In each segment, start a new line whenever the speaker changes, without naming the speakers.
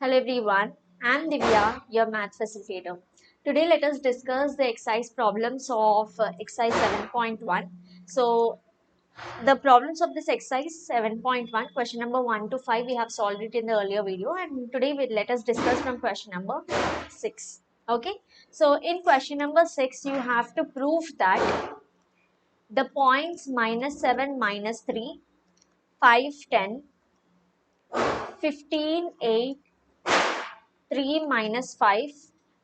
Hello everyone, I'm Divya, your math facilitator. Today let us discuss the exercise problems of exercise 7.1. So the problems of this exercise 7.1, question number 1 to 5, we have solved it in the earlier video, and today let us discuss from question number 6. Okay, so in question number 6, you have to prove that the points minus 7, minus 3, 5, 10, 15, 8, 3 minus 5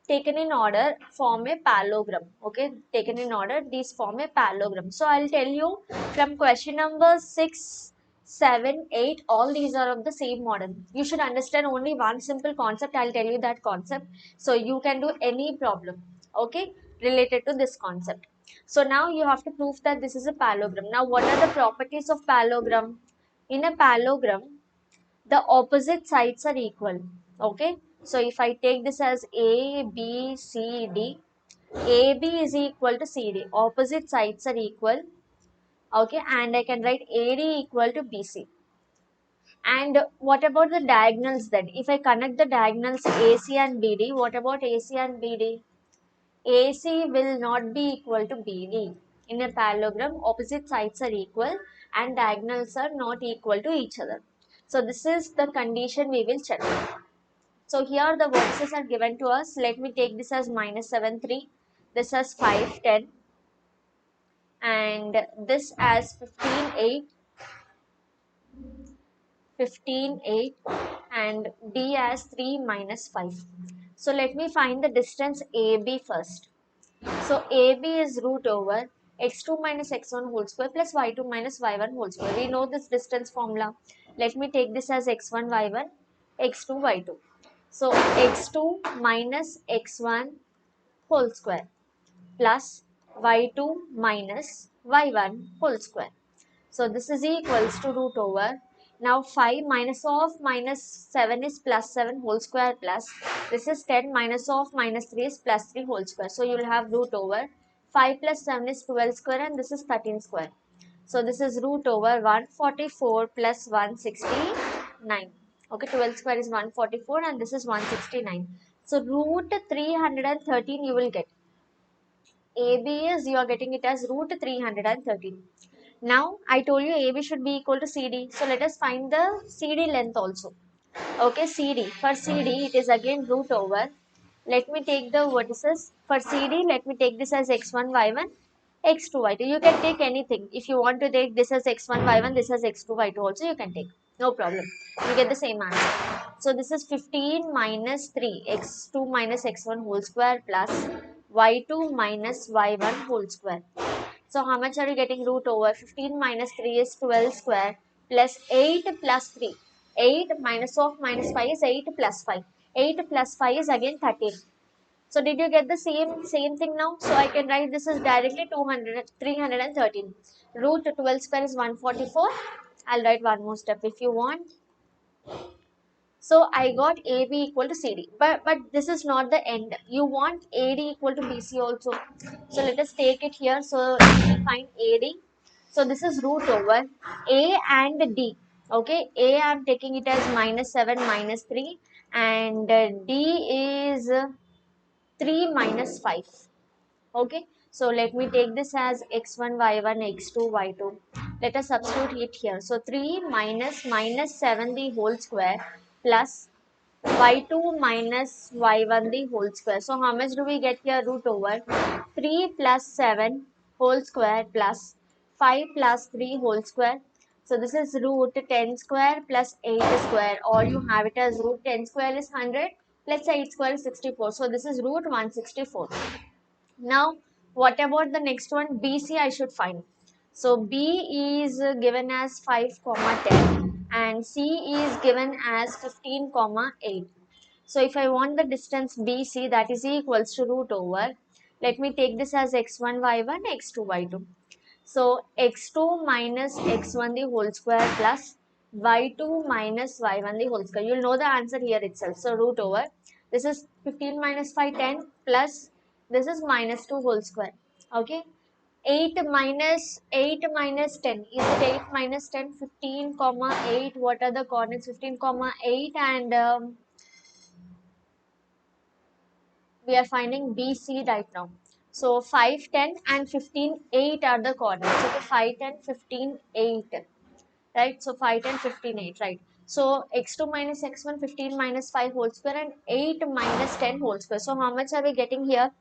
taken in order form a parallelogram. Okay, taken in order, these form a parallelogram. So I'll tell you from question number 6, 7, 8, all these are of the same model. You should understand only one simple concept. I'll tell you that concept, so you can do any problem, okay, related to this concept. So now you have to prove that this is a parallelogram. Now what are the properties of parallelogram? In a parallelogram, the opposite sides are equal. Okay, so if I take this as a b c d, ab is equal to cd, opposite sides are equal. Okay, and I can write ad equal to bc. And what about the diagonals then? If I connect the diagonals ac and bd, what about ac and bd? AC will not be equal to BD. In a parallelogram, opposite sides are equal and diagonals are not equal to each other. So this is the condition we will check. So here the vertices are given to us. Let me take this as minus 7, 3. This as 5, 10. And this as 15, 8. 15, 8. And D as 3 minus 5. So let me find the distance AB first. So AB is root over x2 minus x1 whole square plus y2 minus y1 whole square. We know this distance formula. Let me take this as x1 y1, x2 y2. So x2 minus x1 whole square plus y2 minus y1 whole square. So this is equals to root over. Now 5 minus of minus 7 is plus 7 whole square plus this is 10 minus of minus 3 is plus 3 whole square. So you will have root over 5 plus 7 is 12 square and this is 13 square. So this is root over 144 plus 169. Okay, 12 square is 144 and this is 169. So root 313 you will get. AB is you are getting it as root 313. Now I told you AB should be equal to CD. So let us find the CD length also. Okay, CD. For CD it is again root over. Let me take the vertices. For CD, let me take this as x1, y1, x2, y2. You can take anything. If you want to take this as x1, y1, this as x2, y2 also you can take. No problem. You get the same answer. So this is 15 minus 3, x2 minus x1 whole square plus y2 minus y1 whole square. So how much are you getting root over? 15 minus 3 is 12 square plus 8 plus 3. 8 minus of minus 5 is 8 plus 5. 8 plus 5 is again 13. So did you get the same thing now? So I can write this as directly 200, 313. Root 12 square is 144. I'll write one more step if you want. So I got AB equal to CD. But this is not the end. You want AD equal to BC also. So let us take it here. So let me find AD. So this is root over A and D. Okay, A I'm taking it as minus 7 minus 3 and D is 3 minus 5. Okay, so let me take this as x1, y1, x2, y2. Let us substitute it here. So 3 minus minus 7 the whole square plus y2 minus y1 the whole square. So how much do we get here? Root over 3 plus 7 whole square plus 5 plus 3 whole square. So this is root 10 square plus 8 square. All you have it as root 10 square is 100 plus 8 square is 64. So this is root 164. Now, what about the next one? BC I should find. So B is given as 5 comma 10 and C is given as 15 comma 8. So if I want the distance BC, that is equals to root over. Let me take this as x1 y1 x2 y2. So x2 minus x1 the whole square plus y2 minus y1 the whole square. You'll know the answer here itself. So root over. This is 15 minus 5, 10 plus this is minus 2 whole square. Okay. 8 minus 10. Is it 8 minus 10? 15 comma 8. What are the coordinates? 15 comma 8 and we are finding BC right now. So 5, 10 and 15, 8 are the coordinates. Okay, 5, 10, 15, 8. Right? So 5, 10, 15, 8, right? So x2 minus x1, 15 minus 5 whole square and 8 minus 10 whole square. So how much are we getting here?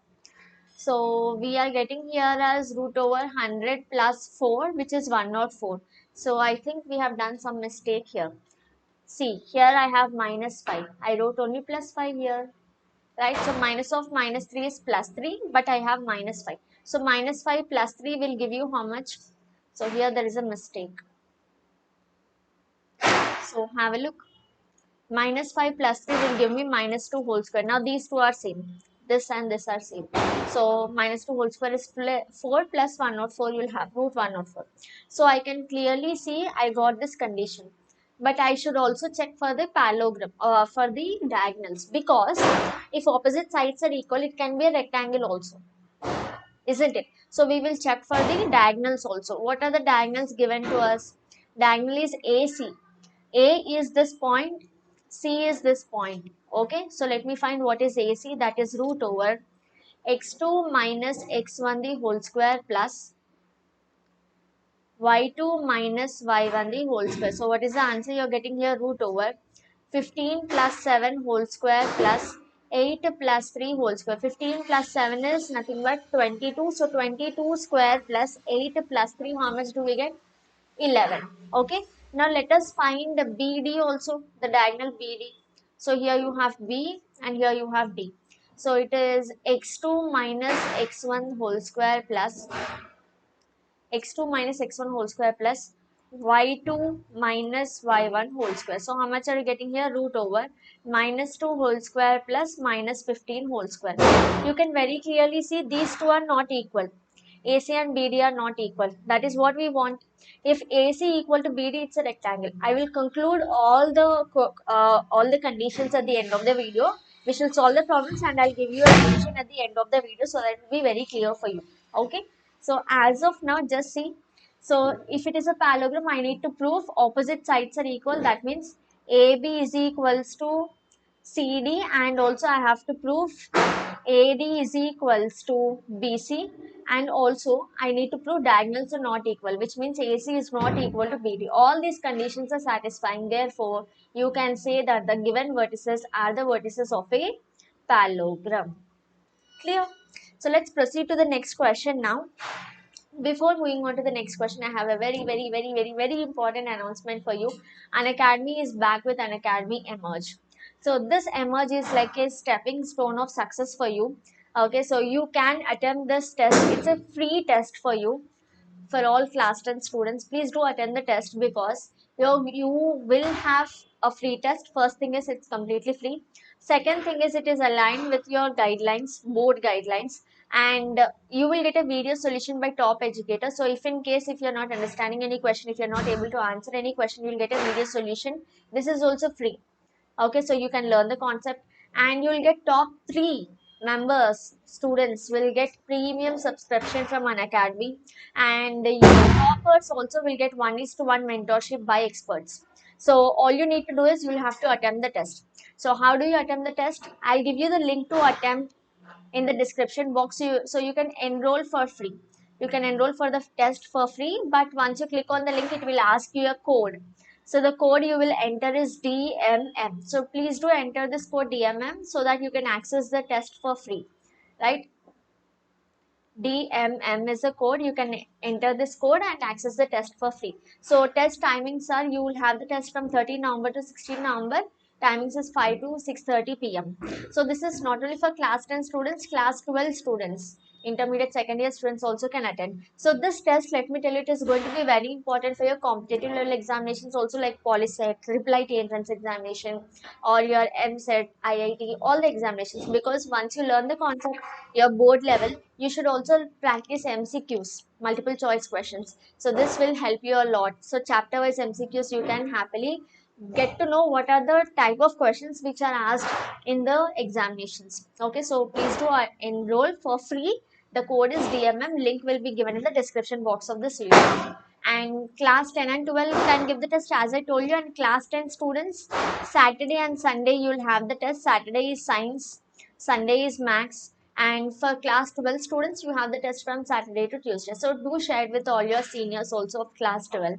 So we are getting here as root over 100 plus 4, which is 104. So I think we have done some mistake here. See, here I have minus 5. I wrote only plus 5 here, right? So minus of minus 3 is plus 3, but I have minus 5. So minus 5 plus 3 will give you how much? So here there is a mistake. So have a look. Minus 5 plus 3 will give me minus 2 whole square. Now these two are same. This and this are same. So minus 2 whole square is 4 plus 104. You will have root 104. So I can clearly see I got this condition. But I should also check for the parallelogram, for the diagonals. Because if opposite sides are equal, it can be a rectangle also. Isn't it? So we will check for the diagonals also. What are the diagonals given to us? Diagonal is AC. A is this point, C is this point. Okay, so let me find what is AC. That is root over x2 minus x1 the whole square plus y2 minus y1 the whole square. So what is the answer? You're getting here root over 15 plus 7 whole square plus 8 plus 3 whole square. 15 plus 7 is nothing but 22. So 22 square plus 8 plus 3, how much do we get? 11. Okay, now let us find the BD also, the diagonal BD. So here you have B and here you have D. So it is x2 minus x1 whole square plus x2 minus x1 whole square plus y2 minus y1 whole square. So how much are you getting here? Root over minus 2 whole square plus minus 15 whole square. You can very clearly see these two are not equal. AC and BD are not equal. That is what we want. If AC equal to BD, it's a rectangle. I will conclude all the conditions at the end of the video. We shall solve the problems and I'll give you a solution at the end of the video so that it will be very clear for you. Okay. So as of now, just see. So if it is a parallelogram, I need to prove opposite sides are equal. That means AB is equals to CD, and also I have to prove AD is equals to BC, and also I need to prove diagonals are not equal, which means AC is not equal to BD. All these conditions are satisfying. Therefore, you can say that the given vertices are the vertices of a parallelogram. Clear? So let's proceed to the next question now. Before moving on to the next question, I have a very important announcement for you. Unacademy is back with Unacademy Emerge. So this Emerge is like a stepping stone of success for you. Okay, so you can attempt this test. It's a free test for you, for all class 10 students. Please do attend the test because you will have a free test. First thing is it's completely free. Second thing is it is aligned with your guidelines, board guidelines, and you will get a video solution by top educator. So if in case if you're not understanding any question, if you're not able to answer any question, you will get a video solution. This is also free. Okay, so you can learn the concept and you will get top 3 members, students will get premium subscription from Unacademy, and your toppers also will get 1:1 mentorship by experts. So all you need to do is you will have to attempt the test. So how do you attempt the test? I'll give you the link to attempt in the description box, so you can enroll for free. You can enroll for the test for free, but once you click on the link, it will ask you a code. So the code you will enter is DMM. So please do enter this code DMM so that you can access the test for free, right? DMM is a code. You can enter this code and access the test for free. So test timings are, you will have the test from 13 November to 16 November. Timings is 5 to 6:30 p.m. So this is not only for class 10 students, class 12 students, intermediate second year students also can attend. So this test, let me tell you, it is going to be very important for your competitive level examinations also, like PolySet, IIIT entrance examination, or your MSET, IIT, all the examinations. Because once you learn the concept, your board level, you should also practice MCQs, multiple choice questions. So this will help you a lot. So chapter wise MCQs, you can happily get to know what are the type of questions which are asked in the examinations. Okay, so please do enroll for free. The code is DMM. Link will be given in the description box of this video. And class 10 and 12 can give the test as I told you. And class 10 students, Saturday and Sunday you will have the test. Saturday is science, Sunday is max. And for class 12 students, you have the test from Saturday to Tuesday. So do share it with all your seniors also of class 12.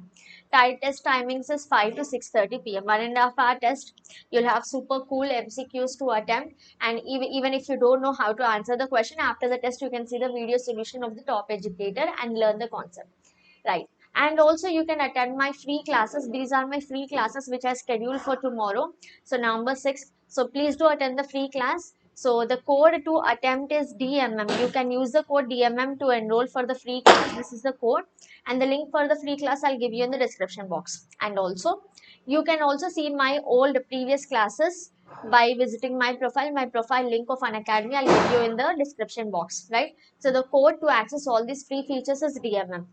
Test timings is 5 to 6:30 p.m. 1.5 hour test. You'll have super cool MCQs to attempt. And even if you don't know how to answer the question, after the test, you can see the video solution of the top educator and learn the concept. Right. And also you can attend my free classes. These are my free classes which I scheduled for tomorrow. So November 6th. So please do attend the free class. So the code to attempt is DMM. You can use the code DMM to enroll for the free class. This is the code. And the link for the free class I'll give you in the description box. And also you can also see my old previous classes by visiting my profile link of Unacademy I'll give you in the description box, right? So the code to access all these free features is DMM.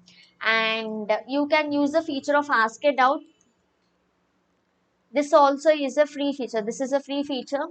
And you can use the feature of ask a doubt. This also is a free feature. This is a free feature.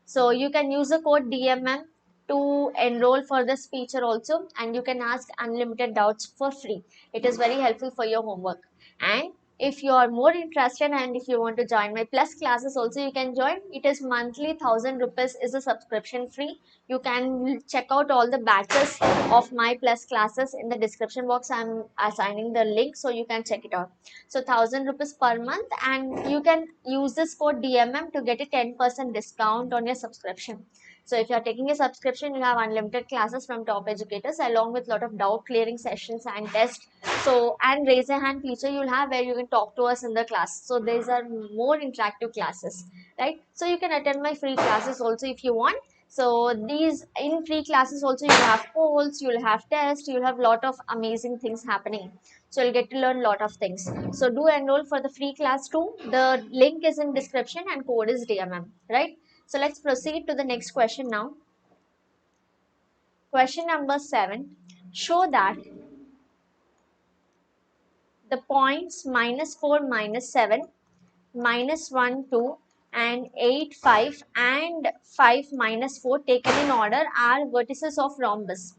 So you can use the code DMM to enroll for this feature also, and you can ask unlimited doubts for free. It is very helpful for your homework. And if you are more interested and if you want to join my plus classes also, you can join. It is monthly 1,000 rupees is a subscription free. You can check out all the batches of my plus classes in the description box. I'm assigning the link so you can check it out. So 1,000 rupees per month, and you can use this code DMM to get a 10% discount on your subscription. So if you are taking a subscription, you have unlimited classes from top educators along with lot of doubt clearing sessions and tests. So and raise a hand feature you'll have where you can talk to us in the class. So these are more interactive classes, right? So you can attend my free classes also if you want. So these in free classes also you have polls, you'll have tests, you'll have lot of amazing things happening. So you'll get to learn lot of things. So do enroll for the free class too. The link is in description and code is DMM, right? So let's proceed to the next question now. Question number 7. Show that the points -4, -7, -1, 2 and 8, 5 and 5, -4 taken in order are vertices of rhombus.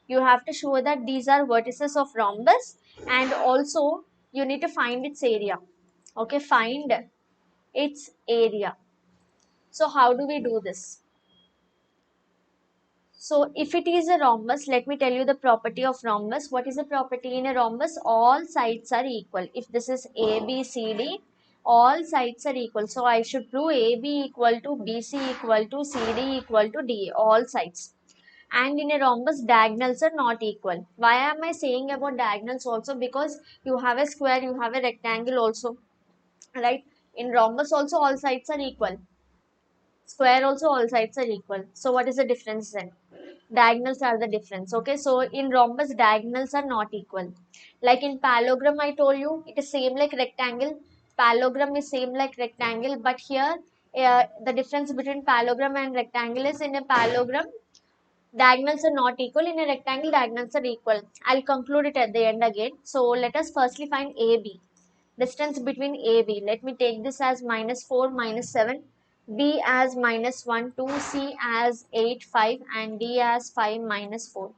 You have to show that these are vertices of rhombus, and also you need to find its area. Okay, find its area. So how do we do this? So if it is a rhombus, let me tell you the property of rhombus. What is the property in a rhombus? All sides are equal. If this is A, B, C, D, all sides are equal. So I should prove AB equal to BC equal to CD equal to DA, all sides. And in a rhombus, diagonals are not equal. Why am I saying about diagonals also? Because you have a square, you have a rectangle also, right? In rhombus also all sides are equal. Square also all sides are equal. So what is the difference then? Diagonals are the difference. Okay, so in rhombus diagonals are not equal. Like in parallelogram I told you it is same like rectangle. Parallelogram is same like rectangle, but here the difference between parallelogram and rectangle is in a parallelogram diagonals are not equal, in a rectangle diagonals are equal. I'll conclude it at the end again. So let us firstly find AB. Distance between AB. Let me take this as -4, -7. B as -1, 2, C as 8, 5 and D as 5, -4.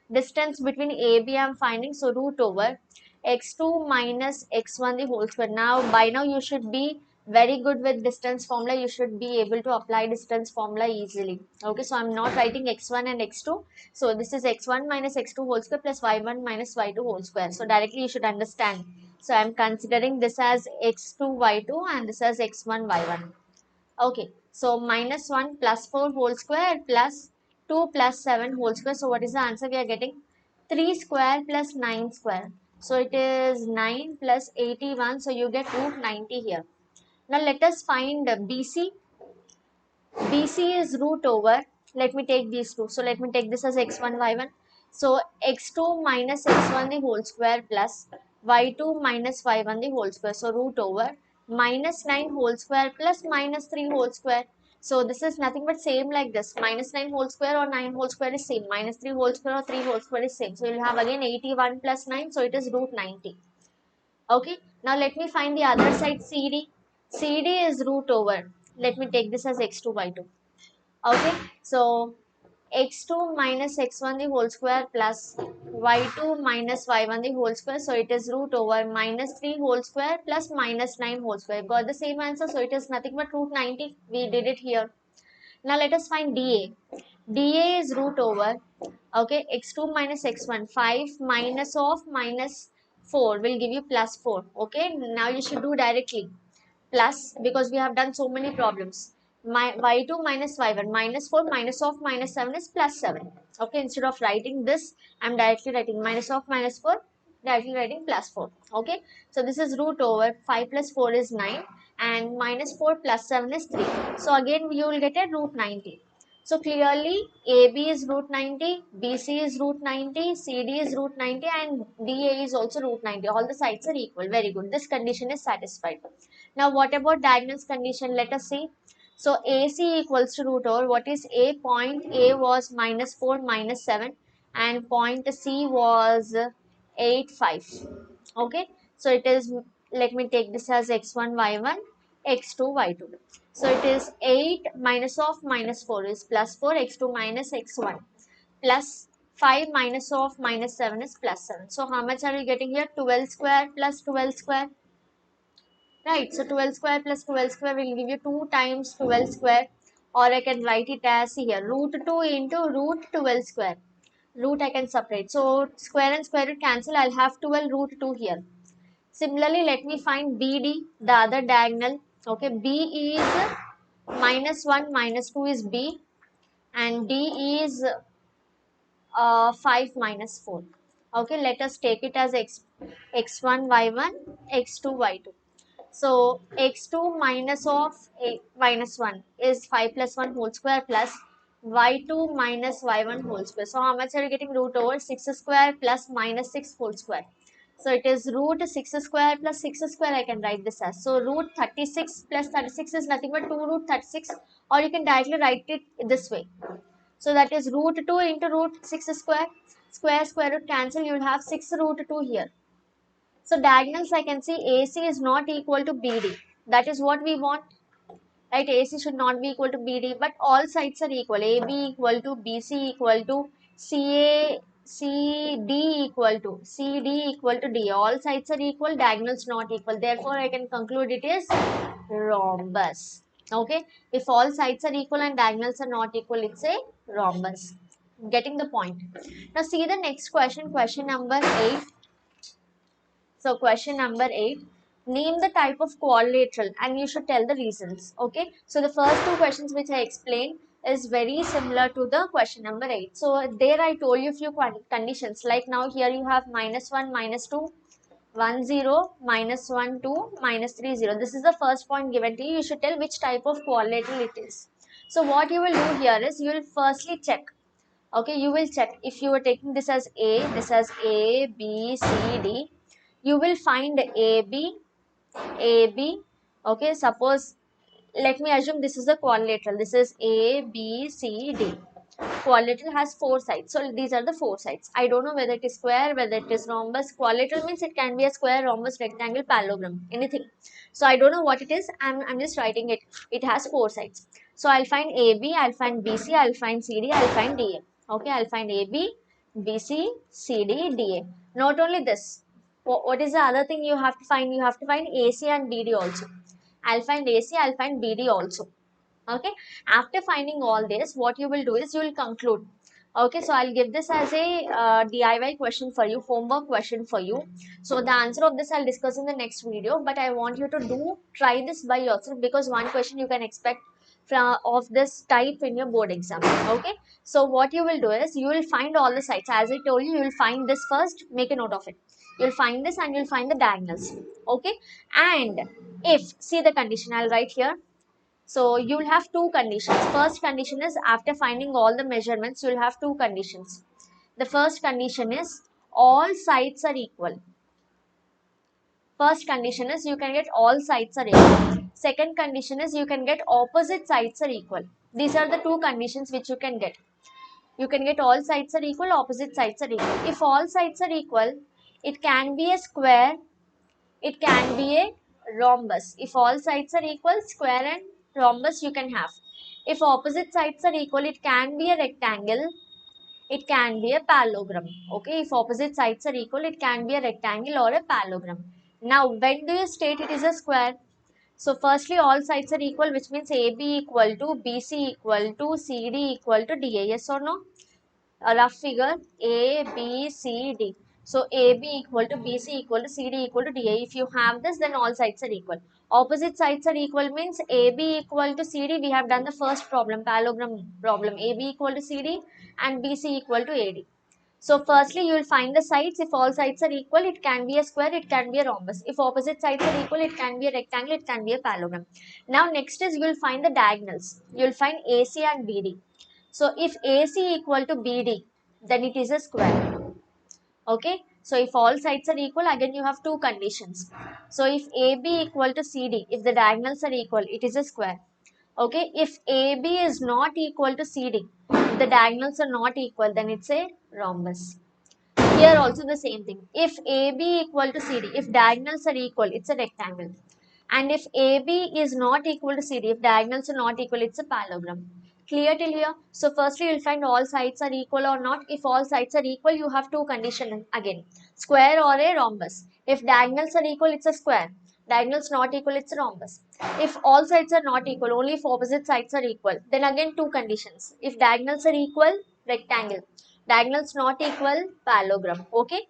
Distance between AB I am finding, so root over x2 minus x1 the whole square. Now by now you should be very good with distance formula. You should be able to apply distance formula easily. Okay, so I am not writing x1 and x2. So this is x1 minus x2 whole square plus y1 minus y2 whole square. So directly you should understand. So I am considering this as x2 y2 and this as x1 y1. Okay, so -1 plus 4 whole square plus 2 plus 7 whole square. So what is the answer we are getting? 3 square plus 9 square. So it is 9 plus 81. So you get root 90 here. Now let us find BC. BC is root over. Let me take these two. So let me take this as x1, y1. So x2 minus x1 the whole square plus y2 minus y1 the whole square. So root over -9 whole square plus -3 whole square. So this is nothing but same like this. -9 whole square or 9 whole square is same. -3 whole square or 3 whole square is same. So you'll have again 81 plus 9. So it is root 90. Okay. Now let me find the other side CD. CD is root over. Let me take this as x2 y2. Okay. So x2 minus x1 the whole square plus y2 minus y1 the whole square. So it is root over -3 whole square plus -9 whole square. Got the same answer. So it is nothing but root 90. We did it here. Now let us find dA. dA is root over, okay, x2 minus x1. 5 minus of minus 4 will give you plus 4. Okay, now you should do directly plus, because we have done so many problems. My y2 minus y1 minus 4 minus of minus 7 is plus 7. Okay, instead of writing this, I'm directly writing minus of minus 4, directly writing plus 4. Okay, so this is root over 5 plus 4 is 9 and minus 4 plus 7 is 3. So again you will get a root 90. So clearly AB is root 90, BC is root 90, CD is root 90 and DA is also root 90. All the sides are equal. Very good. This condition is satisfied. Now what about diagonals condition? Let us see. So AC equals to root over, what is A? Point A was minus 4 minus 7 and point C was 8 5. Okay, so it is, let me take this as x1 y1 x2 y2. So it is 8 minus of minus 4 is plus 4, x2 minus x1 plus 5 minus of minus 7 is plus 7. So how much are we getting here? 12 square plus 12 square. Right, so 12 square plus 12 square will give you 2 times 12 square, or I can write it as here root 2 into root 12 square. Root I can separate. So square and square root cancel. I'll have 12 root 2 here. Similarly, let me find BD, the other diagonal. Okay, B is minus 1 minus 2 is B and D is 5 minus 4. Okay, let us take it as x1 y1 x2 y2. So x2 minus of minus 1 is 5 plus 1 whole square plus y2 minus y1 whole square. So how much are you getting? Root over 6 square plus minus 6 whole square. So it is root 6 square plus 6 square, I can write this as. So root 36 plus 36 is nothing but 2 root 36, or you can directly write it this way. So that is root 2 into root 6 square. Square root cancel, you will have 6 root 2 here. So diagonals I can see AC is not equal to BD. That is what we want. Right, AC should not be equal to BD, but all sides are equal. AB equal to BC equal to CA, CD equal to CD equal to D. All sides are equal, diagonals not equal. Therefore, I can conclude it is rhombus. Okay, if all sides are equal and diagonals are not equal, it's a rhombus. Getting the point. Now see the next question, question number 8. So question number 8, name the type of quadrilateral and you should tell the reasons. Okay, so the first two questions which I explained is very similar to the question number 8. So there I told you a few conditions, like now here you have minus 1 minus 2 1 0 minus 1 2 minus 3 0. This is the first point given to you. You should tell which type of quadrilateral it is. So what you will do here is you will firstly check. Okay, you will check if you are taking this as A, B, C, D. You will find AB. Okay, suppose, let me assume this is a quadrilateral. This is A, B, C, D. Quadrilateral has 4 sides. So these are the 4 sides. I don't know whether it is square, whether it is rhombus. Quadrilateral means it can be a square, rhombus, rectangle, parallelogram, anything. So I don't know what it is. I'm just writing it. It has 4 sides. So I'll find AB, I'll find BC, I'll find CD, I'll find DA. Okay, I'll find AB, BC, CD, DA. Not only this. What is the other thing you have to find? You have to find AC and BD also. I'll find AC, I'll find BD also. Okay, after finding all this, what you will do is you will conclude. Okay, so I'll give this as a DIY question for you, homework question for you. So the answer of this I'll discuss in the next video, but I want you to try this by yourself, because one question you can expect from of this type in your board exam. Okay, so what you will do is you will find all the sides. As I told you, you will find this first, make a note of it. You'll find this and you'll find the diagonals. Okay, and if, see the condition, I'll write here. So you will have two conditions. First condition is, after finding all the measurements, you will have two conditions. The first condition is all sides are equal. First condition is you can get all sides are equal. Second condition is you can get opposite sides are equal. These are the two conditions which you can get. You can get all sides are equal, opposite sides are equal. If all sides are equal, it can be a square, it can be a rhombus. If all sides are equal, square and rhombus you can have. If opposite sides are equal, it can be a rectangle, it can be a parallelogram. Okay, if opposite sides are equal, it can be a rectangle or a parallelogram. Now, when do you state it is a square? So firstly, all sides are equal, which means AB equal to BC equal to CD equal to DA. Yes or no? A rough figure A, B, C, D. So AB equal to BC equal to CD equal to DA. If you have this, then all sides are equal. Opposite sides are equal means AB equal to CD. We have done the first problem, parallelogram problem. AB equal to CD and BC equal to AD. So firstly, you will find the sides. If all sides are equal, it can be a square, it can be a rhombus. If opposite sides are equal, it can be a rectangle, it can be a parallelogram. Now next is you will find the diagonals. You will find AC and BD. So if AC equal to BD, then it is a square. Okay. So if all sides are equal, again you have two conditions. So if AB equal to CD, if the diagonals are equal, it is a square. Okay. If AB is not equal to CD, if the diagonals are not equal, then it's a rhombus. Here also the same thing. If AB equal to CD, if diagonals are equal, it's a rectangle. And if AB is not equal to CD, if diagonals are not equal, it's a parallelogram. Clear till here? So firstly, you'll find all sides are equal or not. If all sides are equal, you have two conditions again. Square or a rhombus. If diagonals are equal, it's a square. Diagonals not equal, it's a rhombus. If all sides are not equal, only if opposite sides are equal, then again two conditions. If diagonals are equal, rectangle. Diagonals not equal, parallelogram. Okay.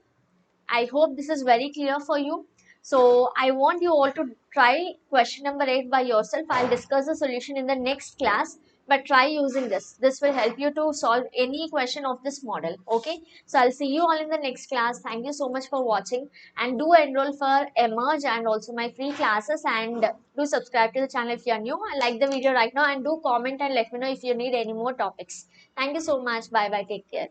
I hope this is very clear for you. So I want you all to try question number 8 by yourself. I'll discuss the solution in the next class, but try using this. This will help you to solve any question of this model. Okay. So I'll see you all in the next class. Thank you so much for watching, and do enroll for Emerge and also my free classes, and do subscribe to the channel if you are new. Like the video right now and do comment and let me know if you need any more topics. Thank you so much. Bye bye. Take care.